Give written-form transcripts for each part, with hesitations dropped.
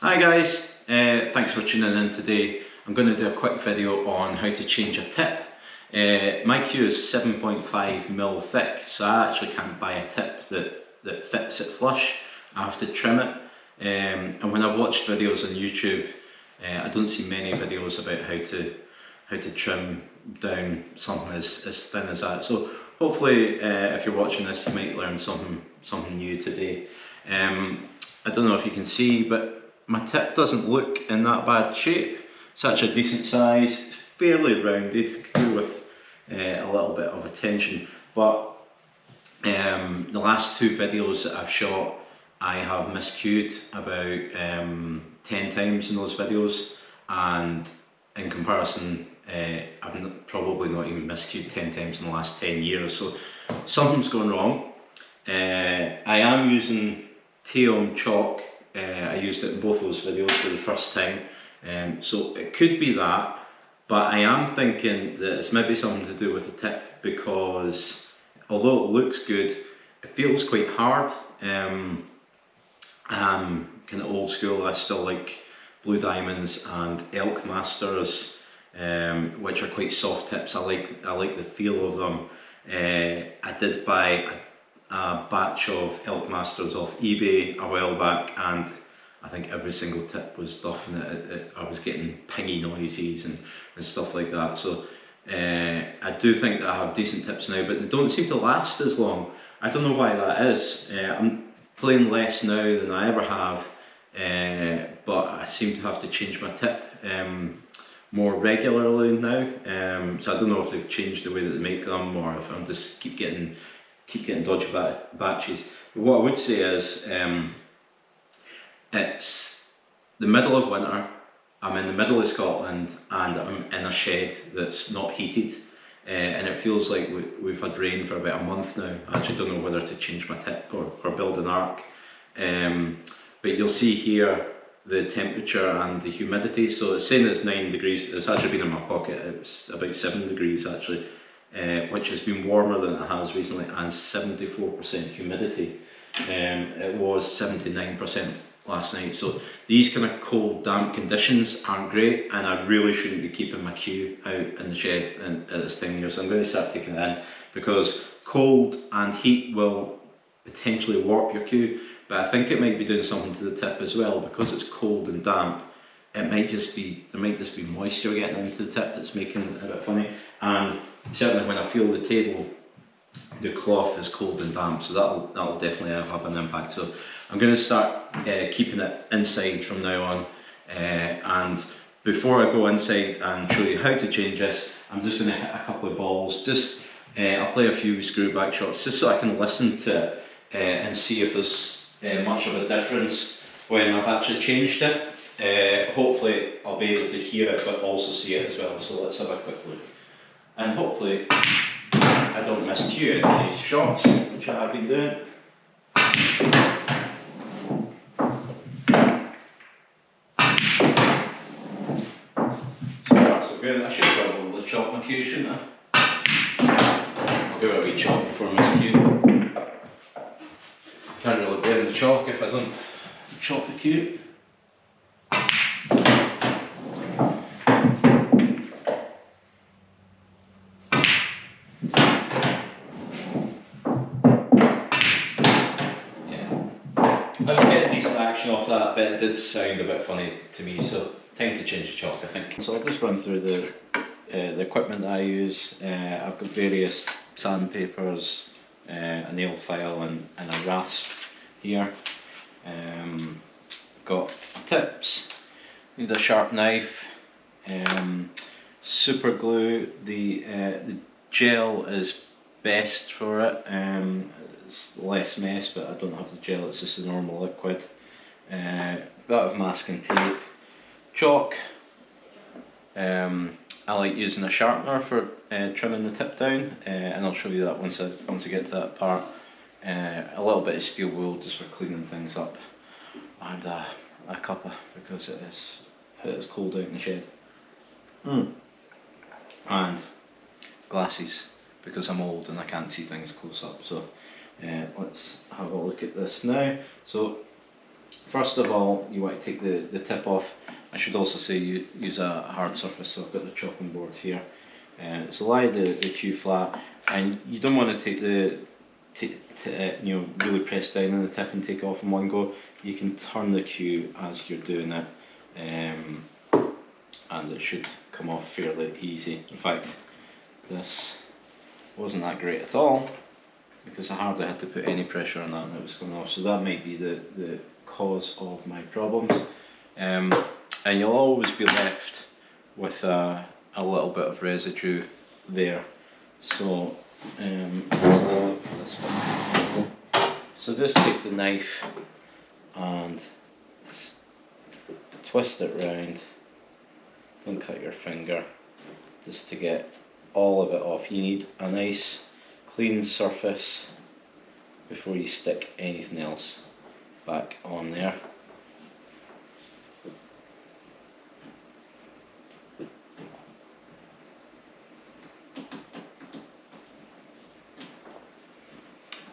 Hi guys, thanks for tuning in today. I'm going to do a quick video on how to change a tip. My cue is 7.5mm thick, so I actually can't buy a tip that fits it flush. I have to trim it, and when I've watched videos on YouTube, I don't see many videos about how to trim down something as thin as that. So hopefully, if you're watching this, you might learn something new today. I don't know if you can see, but my tip doesn't look in that bad shape. It's actually a decent size, it's fairly rounded, could do with a little bit of attention. But the last two videos that I've shot, I have miscued about 10 times in those videos, and in comparison, I've probably not even miscued 10 times in the last 10 years, so something's going wrong. I am using Teom chalk. I used it in both those videos for the first time, so it could be that, but I am thinking that it's maybe something to do with the tip, because although it looks good, it feels quite hard. I'm kind of old school. I still like Blue Diamonds and Elk Masters, which are quite soft tips. I like the feel of them. I did buy a batch of Elk Masters off eBay a while back, and I think every single tip was duff, and I was getting pingy noises and stuff like that. So I do think that I have decent tips now, but they don't seem to last as long. I don't know why that is. I'm playing less now than I ever have, but I seem to have to change my tip more regularly now. So I don't know if they've changed the way that they make them, or if I'm just keep getting dodgy batches. But what I would say is, it's the middle of winter, I'm in the middle of Scotland, and I'm in a shed that's not heated, and it feels like we've had rain for about a month now. I actually don't know whether to change my tip or build an arc, but you'll see here the temperature and the humidity. So it's saying it's 9 degrees, it's actually been in my pocket, it's about 7 degrees actually. Which has been warmer than it has recently, and 74% humidity. It was 79% last night. So these kind of cold, damp conditions aren't great, and I really shouldn't be keeping my cue out in the shed at this time of year. So I'm going to start taking it in, because cold and heat will potentially warp your cue, but I think it might be doing something to the tip as well, because it's cold and damp. It might just be, there might just be moisture getting into the tip that's making it a bit funny. And certainly when I feel the table, the cloth is cold and damp, so that'll definitely have an impact. So I'm going to start keeping it inside from now on. And before I go inside and show you how to change this, I'm just going to hit a couple of balls. I'll play a few screwback shots just so I can listen to it and see if there's much of a difference when I've actually changed it. Hopefully I'll be able to hear it but also see it as well, so let's have a quick look. And hopefully I don't miscue any of these shots, which I have been doing. So far so good. I should probably chop my cue, shouldn't I? I'll give it a wee chop before I miscue. Can't really blame the chalk if I don't chop the cue. I was getting decent action off that, but it did sound a bit funny to me, so time to change the chalk, I think. So I'll just run through the equipment that I use. I've got various sandpapers, a nail file and a rasp here. Got tips, need a sharp knife, super glue. The gel is best for it. It's less mess, but I don't have the gel, it's just a normal liquid. Bit of masking tape, chalk. I like using a sharpener for trimming the tip down, and I'll show you that once I get to that part. A little bit of steel wool just for cleaning things up, and a cuppa because it is cold out in the shed. And glasses because I'm old and I can't see things close up. So let's have a look at this now. So First of all, you want to take the tip off. I should also say you use a hard surface, so I've got the chopping board here. So lie the cue flat, and you don't want to take really press down on the tip and take it off in one go. You can turn the cue as you're doing it, and it should come off fairly easy. In fact, this wasn't that great at all, because I hardly had to put any pressure on that and it was coming off. So that might be the cause of my problems. And you'll always be left with a little bit of residue there. So let's look for this bit. So just take the knife and twist it round. Don't cut your finger, just to get all of it off. You need a nice clean surface before you stick anything else back on there.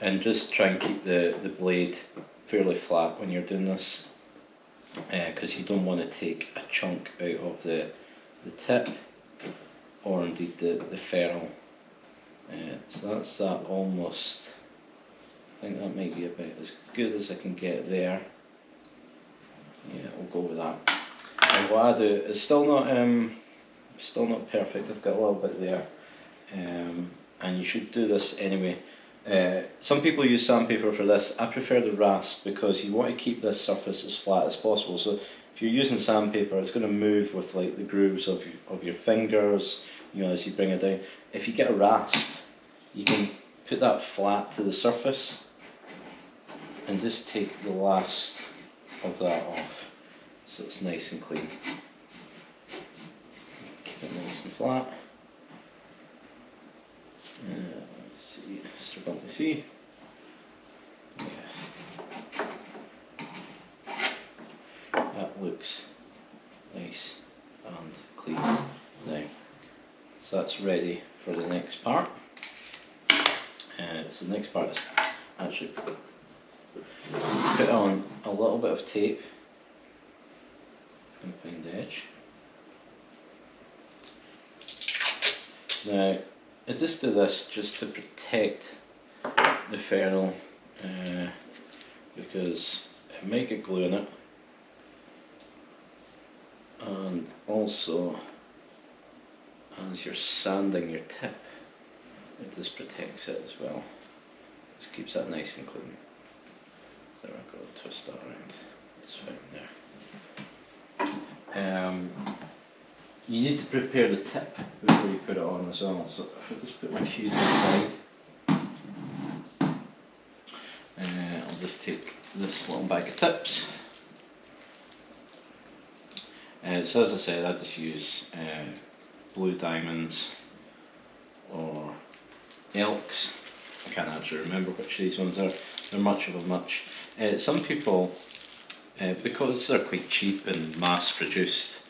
And just try and keep the blade fairly flat when you're doing this, because you don't want to take a chunk out of the tip, or indeed the ferrule. So that's that almost. I think that might be about as good as I can get there. Yeah, we'll go with that. And what I do is still not perfect. I've got a little bit there, and you should do this anyway. Some people use sandpaper for this. I prefer the rasp because you want to keep this surface as flat as possible. So if you're using sandpaper, it's going to move with like the grooves of your fingers, as you bring it down. If you get a rasp, you can put that flat to the surface and just take the last of that off, so it's nice and clean. Keep it nice and flat. Let's see, struggle to see. Yeah. That looks nice and clean now. So that's ready for the next part. So the next part is actually put on a little bit of tape and find the edge. Now, I just do this just to protect the ferrule, because it might get glue in it, and also as you're sanding your tip, it just protects it as well. Just keeps that nice and clean. There we go, twist that around. That's fine there. You need to prepare the tip before you put it on as well. So if I just put my cue to the side, I'll just take this little bag of tips. So as I said, I just use blue diamonds or elks. I can't actually remember which these ones are. They're much of a much. Some people, because they're quite cheap and mass produced,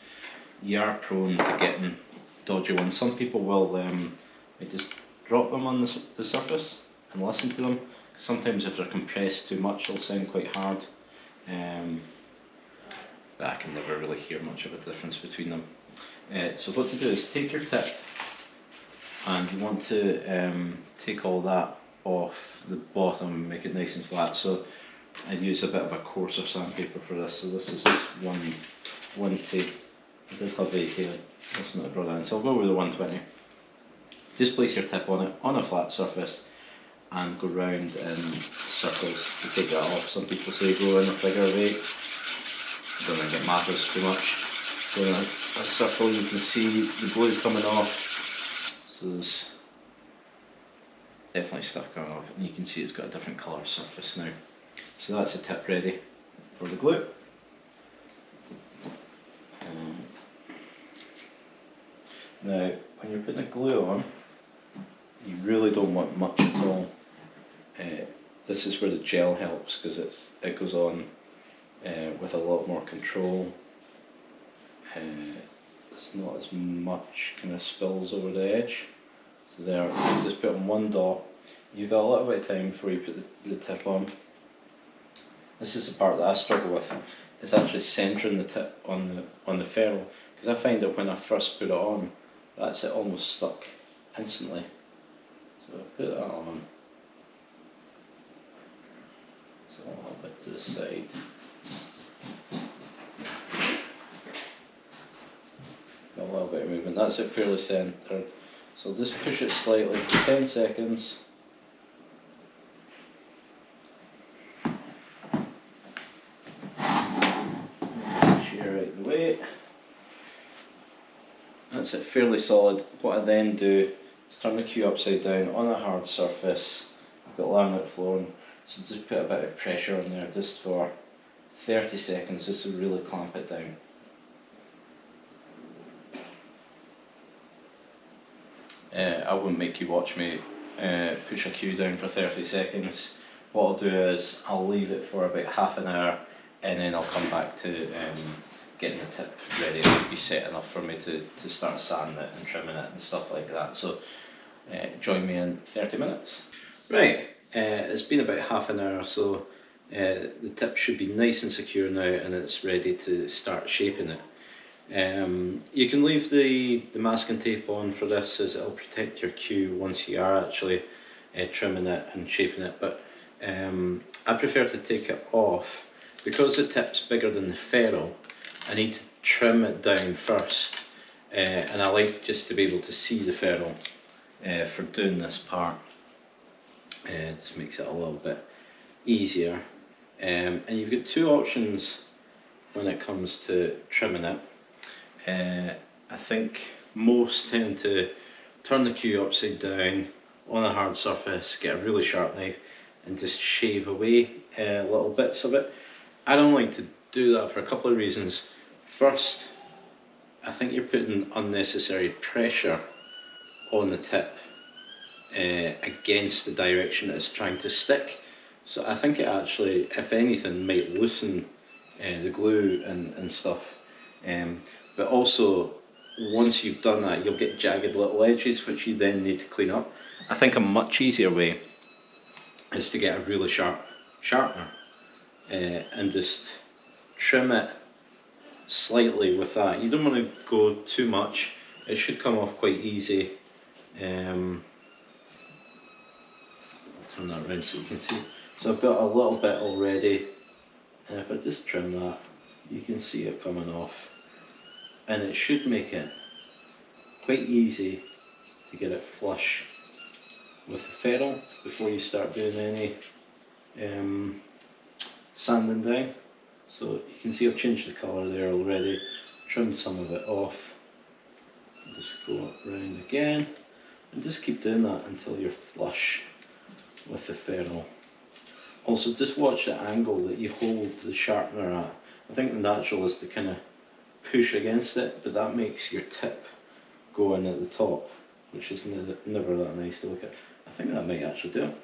you are prone to getting dodgy ones. Some people will just drop them on the surface and listen to them. Sometimes if they're compressed too much, they'll sound quite hard. But I can never really hear much of a difference between them. So what to do is take your tip, and you want to take all that off the bottom and make it nice and flat. So I'd use a bit of a coarser sandpaper for this. So this is just one tape. I did have 80 here, that's not brought in, so I'll go with the 120. Just place your tip on it, on a flat surface, and go round in circles to take that off. Some people say go in a figure of 8. I don't think it matters too much. So in a circle you can see the glue coming off, so there's definitely stuff coming off, and you can see it's got a different colour surface now. So that's the tip ready for the glue. Now, when you're putting the glue on, you really don't want much at all. This is where the gel helps, because it goes on with a lot more control. There's not as much kind of spills over the edge. So there, you just put on one dot. You've got a little bit of time before you put the tip on. This is the part that I struggle with, is actually centering the tip on the ferrule, because I find that when I first put it on, that's it almost stuck instantly. So I put that on, so a little bit to the side. A little bit of movement, that's it fairly centred. So just push it slightly for 10 seconds. Shear out the way. That's it, fairly solid. What I then do is turn the cue upside down on a hard surface. I've got laminate flooring, so just put a bit of pressure on there just for 30 seconds just to really clamp it down. I wouldn't make you watch me push a cue down for 30 seconds. What I'll do is I'll leave it for about half an hour, and then I'll come back to getting the tip ready to be set enough for me to start sanding it and trimming it and stuff like that. So join me in 30 minutes. Right, it's been about half an hour, so the tip should be nice and secure now, and it's ready to start shaping it. You can leave the masking tape on for this, as it'll protect your cue once you are actually trimming it and shaping it, but I prefer to take it off. Because the tip's bigger than the ferrule, I need to trim it down first, and I like just to be able to see the ferrule for doing this part. Just makes it a little bit easier, and you've got two options when it comes to trimming it. I think most tend to turn the cue upside down on a hard surface, get a really sharp knife and just shave away little bits of it. I don't like to do that for a couple of reasons. First, I think you're putting unnecessary pressure on the tip against the direction it's trying to stick. So I think it actually, if anything, might loosen the glue and stuff. But also, once you've done that, you'll get jagged little edges which you then need to clean up. I think a much easier way is to get a really sharp sharpener and just trim it slightly with that. You don't want to go too much, it should come off quite easy. I'll turn that around so you can see. So I've got a little bit already, and if I just trim that, you can see it coming off. And it should make it quite easy to get it flush with the ferrule before you start doing any sanding down. So you can see I've changed the colour there already, trimmed some of it off. Just go up round again and just keep doing that until you're flush with the ferrule. Also, just watch the angle that you hold the sharpener at. I think the natural is to kind of push against it, but that makes your tip go in at the top, which is never that nice to look at. I think that might actually do it.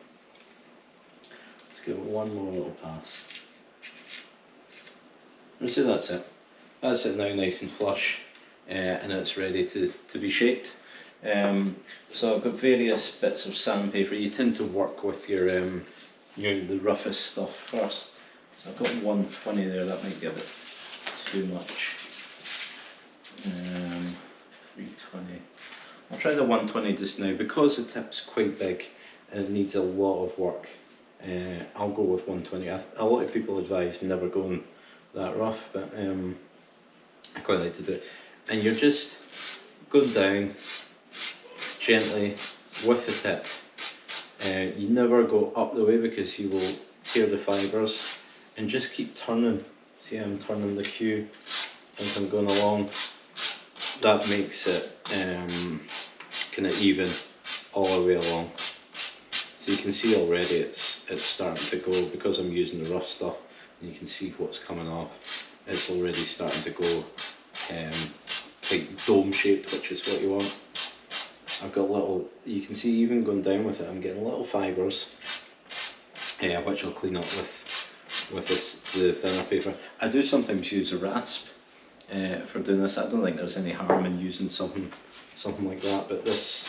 Let's give it one more little pass. So that's it. That's it now, nice and flush, and it's ready to be shaped. So I've got various bits of sandpaper. You tend to work with your the roughest stuff first. So I've got 120 there, that might be a bit too much. 320. I'll try the 120 just now, because the tip's quite big and it needs a lot of work. I'll go with 120. A lot of people advise never going that rough, but I quite like to do it. And you're just going down gently with the tip. You never go up the way because you will tear the fibres, and just keep turning. See how I'm turning the cue as I'm going along. That makes it kind of even all the way along. So you can see already it's starting to go, because I'm using the rough stuff, and you can see what's coming off. It's already starting to go like dome shaped, which is what you want. I've got little, you can see even going down with it, I'm getting little fibres, which I'll clean up with the thinner paper. I do sometimes use a rasp for doing this. I don't think there's any harm in using something like that, but this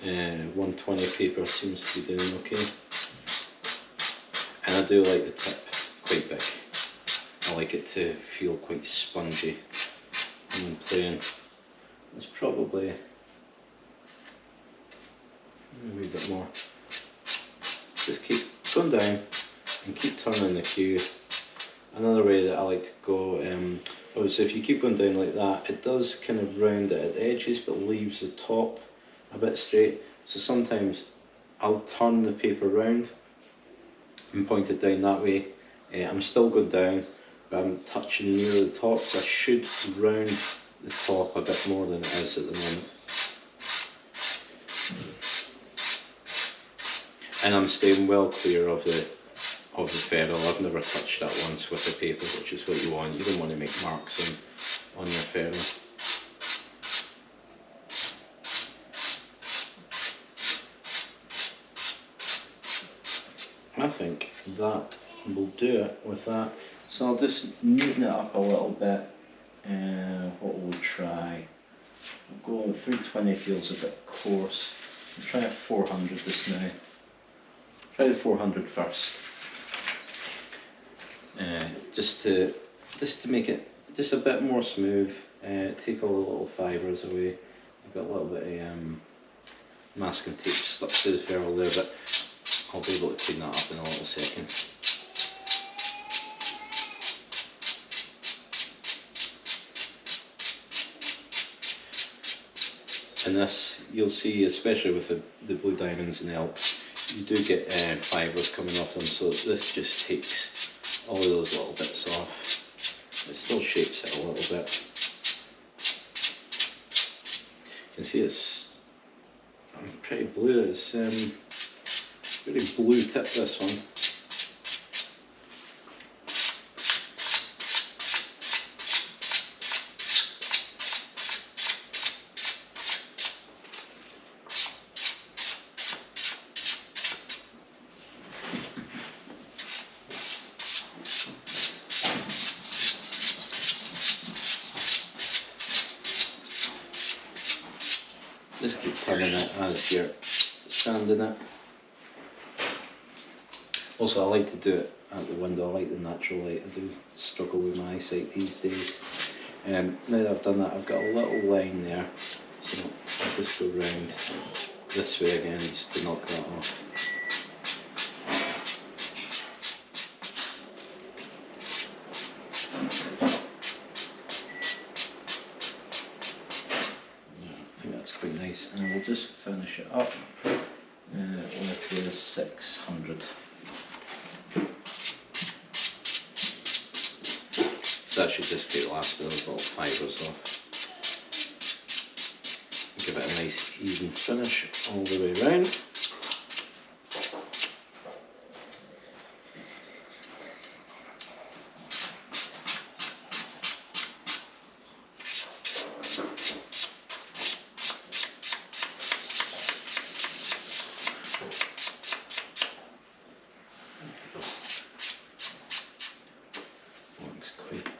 120 paper seems to be doing okay. And I do like the tip quite big. I like it to feel quite spongy when I'm playing. There's probably a wee bit more. Just keep going down and keep turning the cue. Another way that I like to go, obviously if you keep going down like that, it does kind of round it at the edges but leaves the top a bit straight. So sometimes I'll turn the paper round and point it down that way. I'm still going down, but I'm touching near the top, so I should round the top a bit more than it is at the moment. And I'm staying well clear of the ferrule. I've never touched that once with the paper, which is what you want. You don't want to make marks on your ferrule. I think that will do it with that. So I'll just neaten it up a little bit. What we'll try, we'll go 320 feels a bit coarse. We'll try a 400 just now. Try the 400 first. Just to make it just a bit more smooth. Take all the little fibres away. I've got a little bit of masking tape stuck to the ferrule there, but I'll be able to clean that up in a little second. And this, you'll see, especially with the blue diamonds and the Alps, you do get fibres coming off them, so this just takes all of those little bits off. It still shapes it a little bit. You can see it's pretty blue. It's really blue tip, this one. Just keep turning it as you're sanding it. Also, I like to do it at the window. I like the natural light. I do struggle with my eyesight these days. Now that I've done that, I've got a little line there, so I'll just go round this way again just to knock that off. Quite nice, and we'll just finish it up with the 600. So that should just get the last of those little fibres off. Give it a nice even finish all the way around.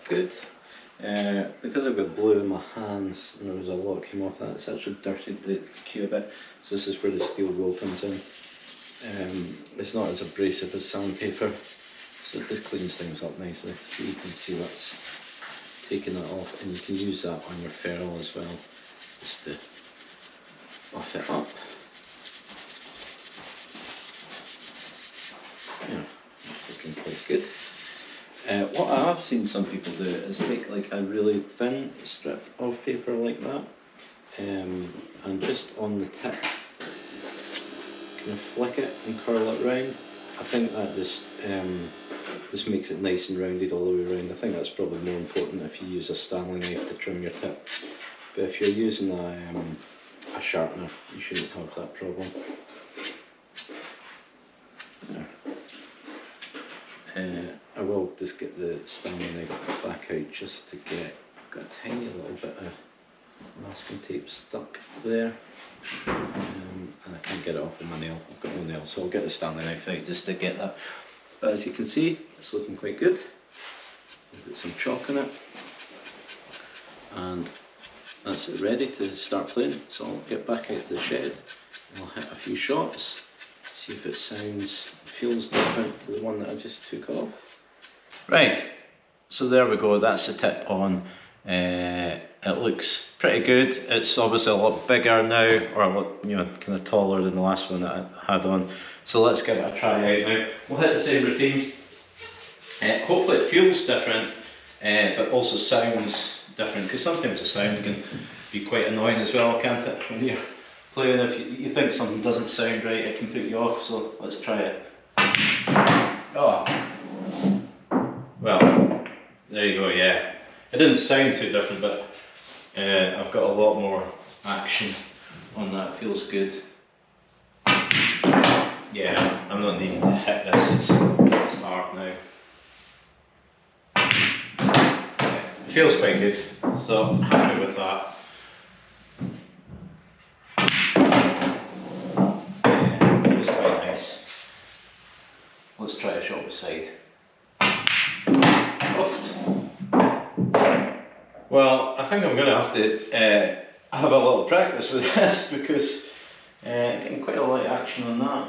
Good. Because I've got blue in my hands and there was a lot came off that, it's actually dirtied the cue a bit, so this is where the steel roll comes in. It's not as abrasive as sandpaper, so it just cleans things up nicely. So you can see that's taking that off, and you can use that on your ferrule as well, just to buff it up. Yeah, that's looking quite good. What I have seen some people do is take like a really thin strip of paper like that, and just on the tip kind of flick it and curl it round. I think that just makes it nice and rounded all the way around. I think that's probably more important if you use a Stanley knife to trim your tip, but if you're using a sharpener, you shouldn't have that problem. There. I will just get the Stanley knife back out just to get, I've got a tiny little bit of masking tape stuck there, and I can't get it off with my nail. I've got no nail, so I'll get the Stanley knife out just to get that. But as you can see, it's looking quite good. I've got some chalk in it, and that's it, ready to start playing. So I'll get back out to the shed and I'll hit a few shots, see if it feels different to the one that I just took off. Right, so there we go, that's the tip on. It looks pretty good. It's obviously a lot bigger now, or a lot, you know, kind of taller than the last one that I had on. So let's give it a try out now. We'll hit the same routine. Hopefully it feels different, but also sounds different, because sometimes the sound can be quite annoying as well, can't it? When you're playing, if you think something doesn't sound right, it can put you off, so let's try it. Oh, well, there you go, yeah. It didn't sound too different, but I've got a lot more action on that, feels good. Yeah, I'm not needing to hit this, it's hard now. Yeah, it feels quite good, so I'm happy with that. Yeah, it feels quite nice. Let's try a shot beside. Well, I think I'm going to have to have a little practice with this, because getting quite a lot of action on that.